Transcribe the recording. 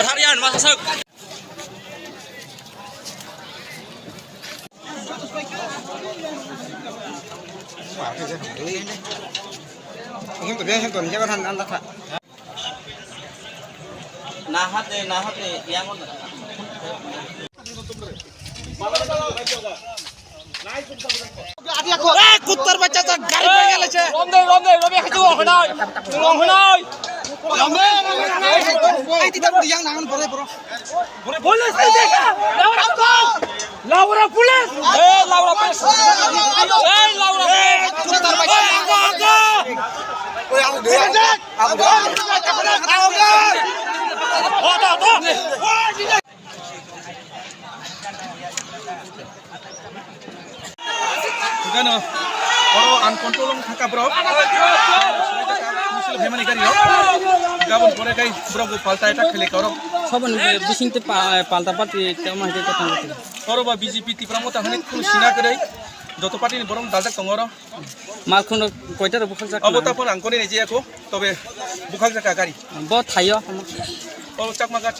Harian masa sek. Nahat deh, yang kutter baca tak gari pengen lece. Romde itu henai, tolong henai. Tidak yang nangan boleh bro. Boleh saya deka. Laura pulis. Laura pulis. Laura. Kutter baca. Kan orang uncontrolled thaka bro misil bhemani gari ho gabon pore gai bro ko palta eta khele karo सबन बिसिंते पाल्टा party तेमा के कथा होती karo ba bjp ti pramota hane kun sina करे যত party বরং দালজাক তংর मालखुन কয়টা বুখাল জাক অবতা পর আঙ্কনি নিজে আকো তবে বুখাল জাকা গাড়ি ব থাইও ও চাকমা গাছ